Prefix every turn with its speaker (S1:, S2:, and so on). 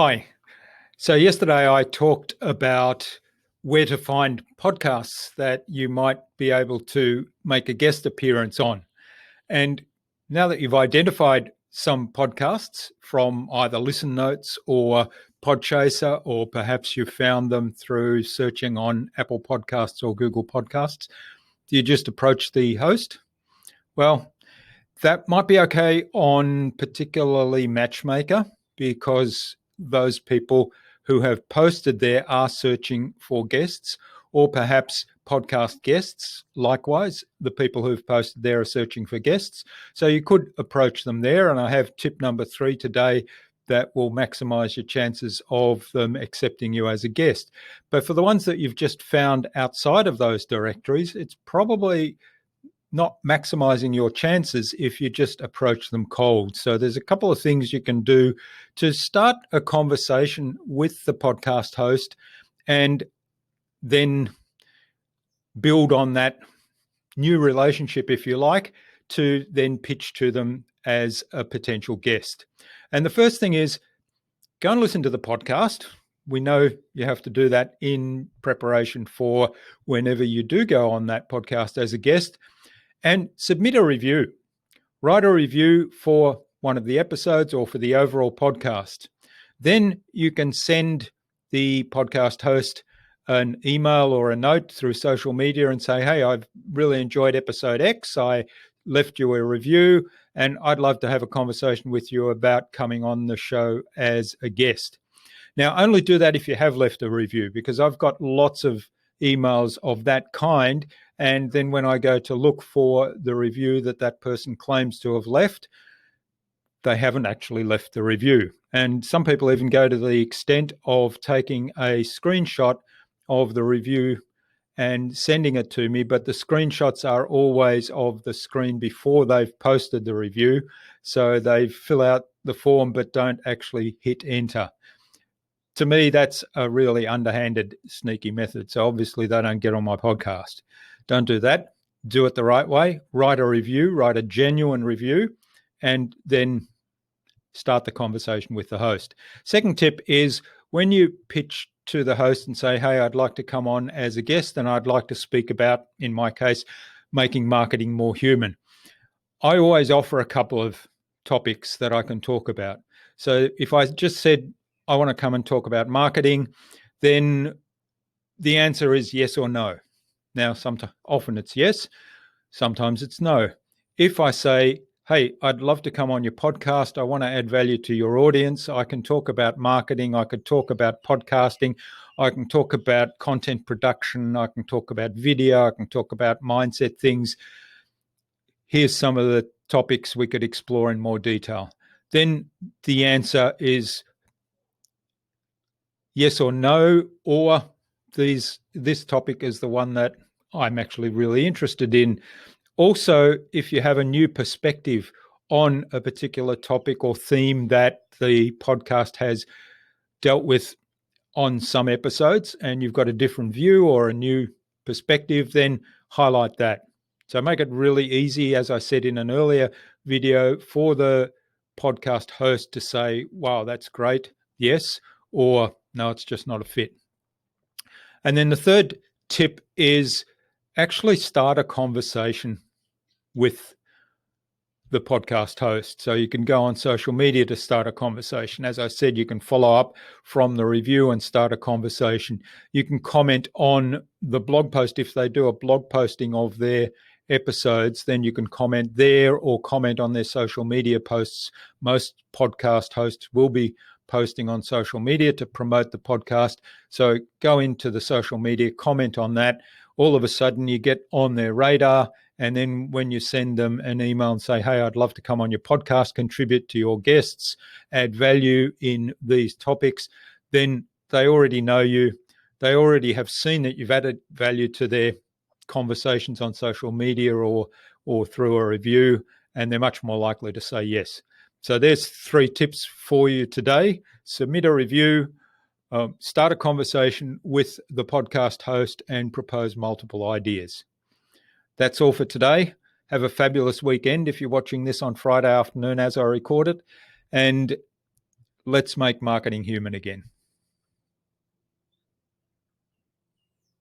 S1: Hi. So yesterday I talked about where to find podcasts that you might be able to make a guest appearance on. And now that you've identified some podcasts from either Listen Notes or Podchaser, or perhaps you found them through searching on Apple Podcasts or Google Podcasts, do you just approach the host? Well, that might be okay on particularly Matchmaker, because those people who have posted there are searching for guests, or perhaps podcast guests. Likewise, the people who've posted there are searching for guests. So you could approach them there. And I have tip number 3 today that will maximize your chances of them accepting you as a guest. But for the ones that you've just found outside of those directories, it's probably not maximizing your chances if you just approach them cold. So there's a couple of things you can do to start a conversation with the podcast host and then build on that new relationship, if you like, to then pitch to them as a potential guest. And the first thing is go and listen to the podcast. We know you have to do that in preparation for whenever you do go on that podcast as a guest. And submit a review. Write a review for one of the episodes or for the overall podcast. Then you can send the podcast host an email or a note through social media and say, hey, I've really enjoyed episode X. I left you a review and I'd love to have a conversation with you about coming on the show as a guest. Now, only do that if you have left a review, because I've got lots of emails of that kind. And then when I go to look for the review that person claims to have left, they haven't actually left the review. And some people even go to the extent of taking a screenshot of the review and sending it to me. But the screenshots are always of the screen before they've posted the review. So they fill out the form but don't actually hit enter. To me, that's a really underhanded, sneaky method. So obviously they don't get on my podcast. Don't do that. Do it the right way. Write a review, write a genuine review, and then start the conversation with the host. Second tip is when you pitch to the host and say, hey, I'd like to come on as a guest and I'd like to speak about, in my case, making marketing more human. I always offer a couple of topics that I can talk about. So if I just said, I want to come and talk about marketing, then the answer is yes or no. Now, often it's yes, sometimes it's no. If I say, hey, I'd love to come on your podcast, I want to add value to your audience, I can talk about marketing, I could talk about podcasting, I can talk about content production, I can talk about video, I can talk about mindset things. Here's some of the topics we could explore in more detail. Then the answer is yes or no, or this topic is the one that I'm actually really interested in. Also, if you have a new perspective on a particular topic or theme that the podcast has dealt with on some episodes and you've got a different view or a new perspective, then highlight that. So make it really easy, as I said in an earlier video, for the podcast host to say, wow, that's great, yes, or no, it's just not a fit. And then the third tip is actually start a conversation with the podcast host. So you can go on social media to start a conversation. As I said, you can follow up from the review and start a conversation. You can comment on the blog post. If they do a blog posting of their episodes, then you can comment there or comment on their social media posts. Most podcast hosts will be posting on social media to promote the podcast. So go into the social media, comment on that. All of a sudden you get on their radar. And then when you send them an email and say, hey, I'd love to come on your podcast, contribute to your guests, add value in these topics, then they already know you. They already have seen that you've added value to their conversations on social media or through a review, and they're much more likely to say yes. So there's 3 tips for you today. Submit a review, start a conversation with the podcast host, and propose multiple ideas. That's all for today. Have a fabulous weekend if you're watching this on Friday afternoon as I record it. And let's make marketing human again.